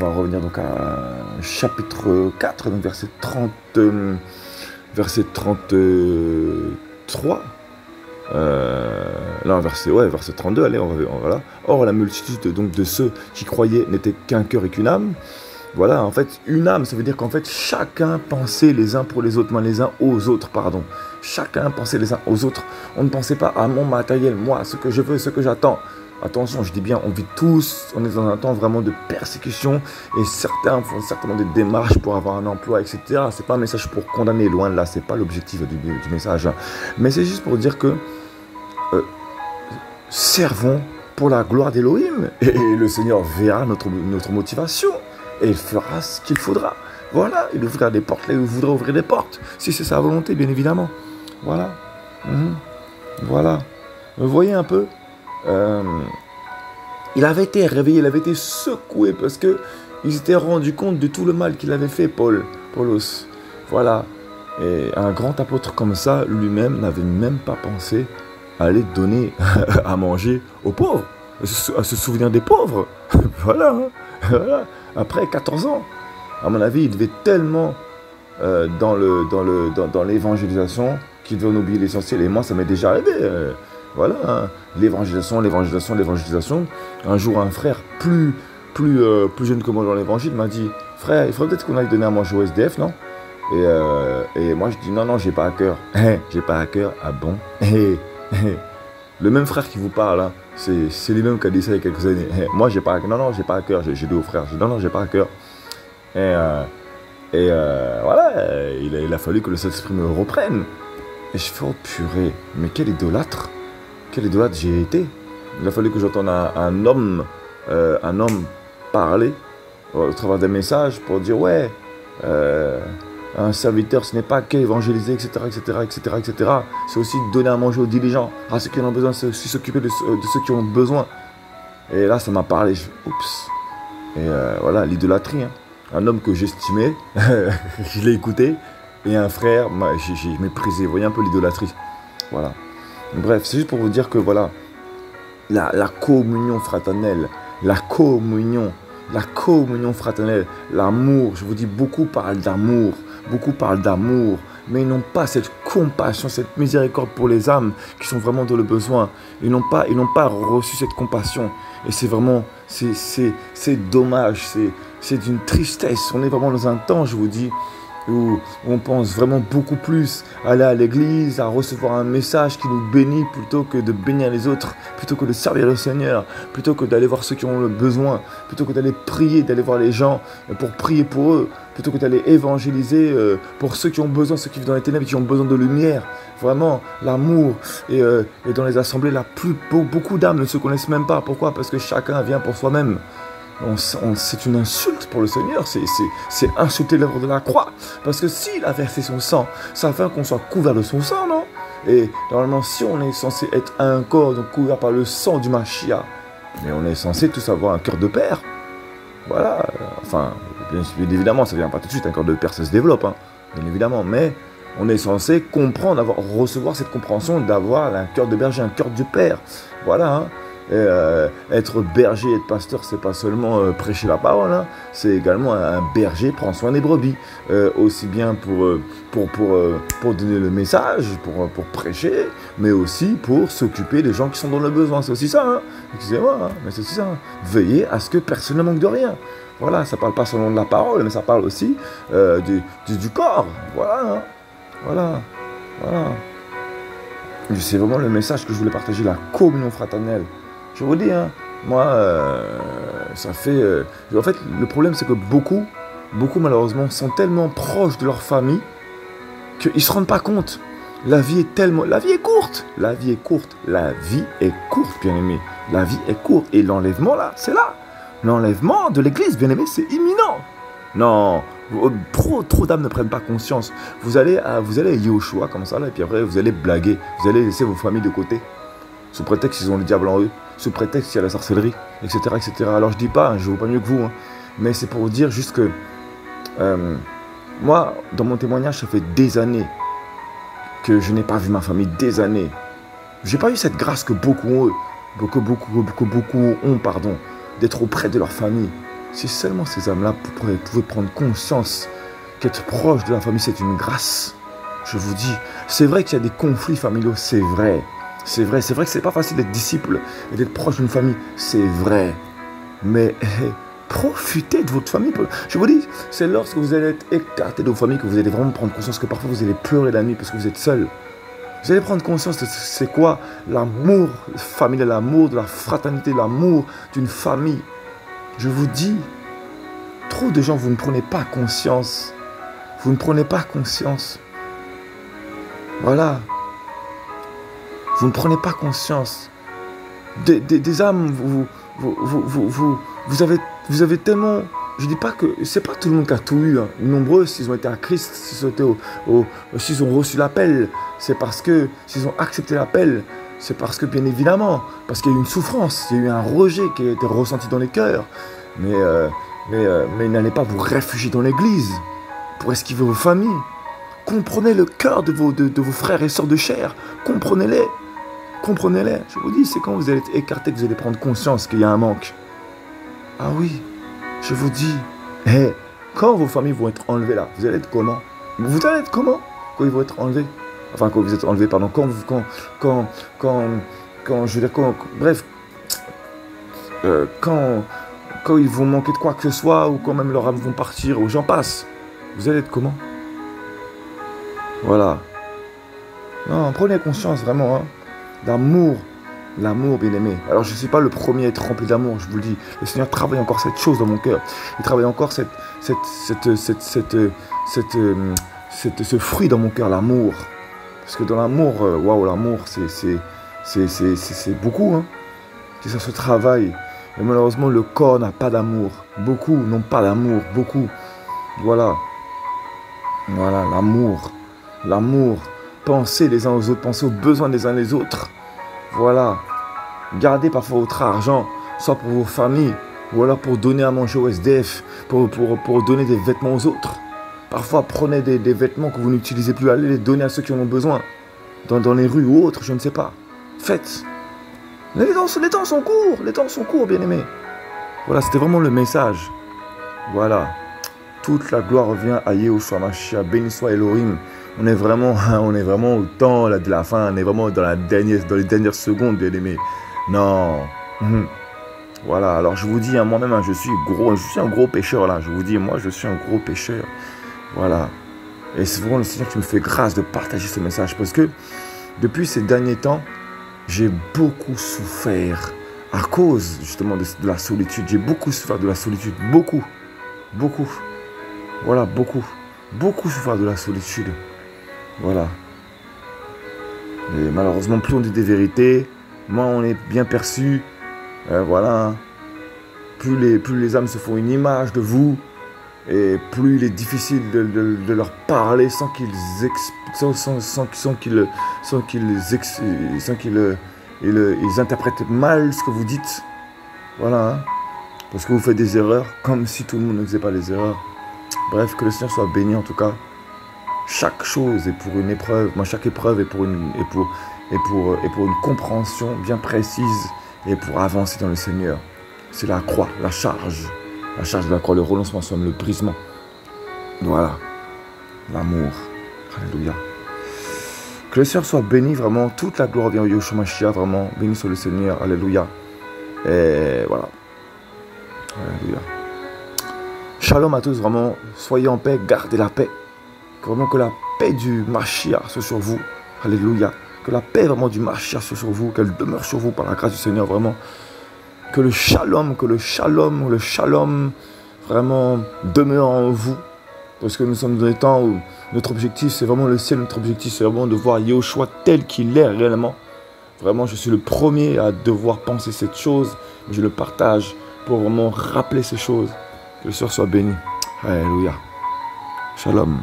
revenir donc à chapitre 4, donc verset 33. Là, verset 32, allez, voilà. Or, la multitude donc de ceux qui croyaient n'était qu'un cœur et qu'une âme. Voilà, en fait, une âme, ça veut dire qu'en fait, chacun pensait les uns pour les autres, les uns aux autres, pardon. Chacun pensait les uns aux autres. On ne pensait pas à mon matériel, moi, ce que je veux, ce que j'attends. Attention, je dis bien, on vit tous, on est dans un temps vraiment de persécution et certains font certainement des démarches pour avoir un emploi, etc. C'est pas un message pour condamner, loin de là, c'est pas l'objectif du message. Hein. Mais c'est juste pour dire que servons pour la gloire d'Élohim et le Seigneur verra notre motivation et il fera ce qu'il faudra. Voilà, il ouvrira des portes là où il voudra ouvrir des portes, si c'est sa volonté, bien évidemment. Voilà. Voilà. Vous voyez un peu il avait été réveillé, il avait été secoué parce que il s'était rendu compte de tout le mal qu'il avait fait, Paulos. Voilà. Et un grand apôtre comme ça, lui-même, n'avait même pas pensé à aller donner à manger aux pauvres, à se souvenir des pauvres. Voilà, hein. Voilà. Après 14 ans, à mon avis, il devait tellement dans l'évangélisation qu'il devait en oublier l'essentiel. Et moi, ça m'est déjà arrivé. Voilà, hein. L'évangélisation. Un jour, un frère plus jeune que moi dans l'évangile m'a dit, frère, il faudrait peut-être qu'on aille donner à manger au SDF, non? Et moi, je dis, non, j'ai pas à cœur. J'ai pas à cœur, ah bon? Le même frère qui vous parle, hein, c'est lui-même qui a dit ça il y a quelques années. Moi, j'ai pas à cœur. Non, j'ai pas à cœur. J'ai dit au frère, non, j'ai pas à cœur. Voilà, il a fallu que le Saint-Esprit me reprenne. Et je fais, oh purée, mais quel idolâtre j'ai été. Il a fallu que j'entende un homme parler au travers des messages pour dire, ouais, un serviteur, ce n'est pas qu'évangéliser, etc. C'est aussi donner à manger aux diligents, à ceux qui en ont besoin, c'est aussi s'occuper de ceux qui ont besoin. Et là, ça m'a parlé. Oups. Et voilà, l'idolâtrie. Hein. Un homme que j'estimais, je l'ai écouté, et un frère, j'ai méprisé. Vous voyez un peu l'idolâtrie. Voilà. Bref, c'est juste pour vous dire que voilà, la communion fraternelle, l'amour, je vous dis, beaucoup parlent d'amour, mais ils n'ont pas cette compassion, cette miséricorde pour les âmes qui sont vraiment dans le besoin. Ils n'ont pas reçu cette compassion. Et c'est vraiment, c'est dommage, c'est d'une tristesse. On est vraiment dans un temps, je vous dis, où on pense vraiment beaucoup plus à aller à l'église, à recevoir un message qui nous bénit plutôt que de bénir les autres, plutôt que de servir le Seigneur, plutôt que d'aller voir ceux qui ont le besoin, plutôt que d'aller prier, d'aller voir les gens pour prier pour eux, plutôt que d'aller évangéliser pour ceux qui ont besoin, ceux qui vivent dans les ténèbres, qui ont besoin de lumière. Vraiment, l'amour. Et dans les assemblées, beaucoup d'âmes ne se connaissent même pas. Pourquoi? Parce que chacun vient pour soi-même. C'est une insulte pour le Seigneur, c'est insulter l'œuvre de la croix. Parce que s'il a versé son sang, ça fait qu'on soit couvert de son sang, non? Et normalement, si on est censé être un corps donc couvert par le sang du Mashiach, mais on est censé tous avoir un cœur de père. Voilà, enfin, bien évidemment, ça ne vient pas tout de suite, un cœur de père, ça se développe, hein, bien évidemment, mais on est censé comprendre, recevoir cette compréhension d'avoir un cœur de berger, un cœur du père. Voilà, hein. Et, être berger, être pasteur, c'est pas seulement prêcher la parole, hein, c'est également un berger prend soin des brebis, aussi bien pour donner le message, pour prêcher, mais aussi pour s'occuper des gens qui sont dans le besoin. C'est aussi ça, hein. Excusez-moi, hein, mais c'est aussi ça. Hein. Veiller à ce que personne ne manque de rien. Voilà, ça parle pas seulement de la parole, mais ça parle aussi du corps. Voilà, hein. Voilà. C'est vraiment le message que je voulais partager, la communion fraternelle. Je vous dis, hein, moi, ça fait... en fait, le problème, c'est que beaucoup, malheureusement, sont tellement proches de leur famille qu'ils ne se rendent pas compte. La vie est courte, bien aimé. La vie est courte. Et l'enlèvement, là, c'est là. L'enlèvement de l'église, bien aimé, c'est imminent. Non, trop d'âmes ne prennent pas conscience. Vous allez à Yehoshua, comme ça, là, et puis après, vous allez blaguer. Vous allez laisser vos familles de côté. Sous prétexte qu'ils ont le diable en eux. Sous prétexte qu'il y a la sorcellerie, etc. Alors, je dis pas, hein, je ne vaux pas mieux que vous. Hein, mais c'est pour vous dire juste que... moi, dans mon témoignage, ça fait des années que je n'ai pas vu ma famille. Des années. Je n'ai pas eu cette grâce que beaucoup ont, d'être auprès de leur famille. Si seulement ces âmes-là pouvaient prendre conscience qu'être proche de la famille, c'est une grâce. Je vous dis, c'est vrai qu'il y a des conflits familiaux, c'est vrai. C'est vrai que c'est pas facile d'être disciple et d'être proche d'une famille, c'est vrai. Mais Profitez de votre famille. Je vous dis, c'est lorsque vous allez être écarté de vos familles que vous allez vraiment prendre conscience que parfois vous allez pleurer la nuit parce que vous êtes seul. Vous allez prendre conscience de c'est quoi l'amour familial, l'amour de la fraternité, l'amour d'une famille. Je vous dis, trop de gens, vous ne prenez pas conscience. Vous ne prenez pas conscience. Voilà. Vous ne prenez pas conscience. Des âmes, vous avez tellement... Je ne dis pas que... C'est pas tout le monde qui a tout eu. Hein. Nombreux, s'ils ont été à Christ, s'ils ont reçu l'appel, c'est parce que... S'ils ont accepté l'appel, c'est parce que, bien évidemment, parce qu'il y a eu une souffrance, il y a eu un rejet qui a été ressenti dans les cœurs. Mais n'allez pas vous réfugier dans l'église pour esquiver vos familles. Comprenez le cœur de vos frères et sœurs de chair. Comprenez-les. Comprenez-les. Je vous dis, c'est quand vous allez être écarté que vous allez prendre conscience qu'il y a un manque. Ah oui, je vous dis. Quand vos familles vont être enlevées là, vous allez être comment? Vous allez être comment quand ils vont être enlevés? Enfin, quand vous êtes enlevés, pardon. Je veux dire, bref. Quand ils vont manquer de quoi que ce soit, ou quand même leurs âmes vont partir, ou j'en passe. Vous allez être comment? Voilà. Non, prenez conscience vraiment, hein, d'amour. L'amour, bien aimé. Alors, je ne suis pas le premier à être rempli d'amour, je vous le dis. Le Seigneur travaille encore cette chose dans mon cœur. Il travaille encore ce fruit dans mon cœur, l'amour. Parce que dans l'amour, waouh, l'amour, c'est beaucoup, hein. Ça se travaille. Et malheureusement, le corps n'a pas d'amour. Beaucoup n'ont pas d'amour. Beaucoup. Voilà. Voilà, l'amour. L'amour. Pensez les uns aux autres. Pensez aux besoins des uns des autres. Voilà. Gardez parfois votre argent, soit pour vos familles, ou alors pour donner à manger au SDF, pour donner des vêtements aux autres. Parfois, prenez des vêtements que vous n'utilisez plus, allez les donner à ceux qui en ont besoin. Dans les rues ou autres, je ne sais pas. Faites. Les temps sont courts, bien aimés. Voilà, c'était vraiment le message. Voilà. Toute la gloire revient à Yehoshua Mashiach, béni soit Elohim. On est vraiment au temps là, de la fin, on est vraiment dans les dernières secondes, bien aimés. Non. Voilà, alors je vous dis, hein, moi-même, hein, je suis un gros pécheur là. Je vous dis, moi, je suis un gros pécheur. Voilà. Et c'est vraiment le Seigneur qui me fait grâce de partager ce message. Parce que depuis ces derniers temps, j'ai beaucoup souffert à cause justement de la solitude. J'ai beaucoup souffert de la solitude. Beaucoup. Voilà, beaucoup. Beaucoup souffert de la solitude. Voilà. Et malheureusement, plus on dit des vérités, moins on est bien perçu. Voilà. Plus les âmes se font une image de vous, et plus il est difficile de leur parler sans qu'ils interprètent mal ce que vous dites. Voilà. Hein. Parce que vous faites des erreurs, comme si tout le monde ne faisait pas les erreurs. Bref, que le Seigneur soit béni en tout cas. Chaque chose est pour une épreuve. Moi, chaque épreuve est pour une compréhension bien précise et pour avancer dans le Seigneur. C'est la croix, la charge de la croix, le renoncement somme, le brisement. Voilà. L'amour. Alléluia. Que le Seigneur soit béni, vraiment. Toute la gloire vient au Yehoshua Mashiach, vraiment. Béni soit le Seigneur. Alléluia. Et voilà. Alléluia. Shalom à tous, vraiment. Soyez en paix, gardez la paix. Vraiment que la paix du Mashiach soit sur vous. Alléluia. Que la paix vraiment du Mashiach soit sur vous, qu'elle demeure sur vous par la grâce du Seigneur, vraiment. Que le shalom vraiment demeure en vous. Parce que nous sommes dans des temps où notre objectif, c'est vraiment le ciel. Notre objectif, c'est vraiment de voir Yehoshua tel qu'il est réellement. Vraiment, je suis le premier à devoir penser cette chose. Je le partage pour vraiment rappeler ces choses. Que le Seigneur soit béni. Alléluia. Shalom.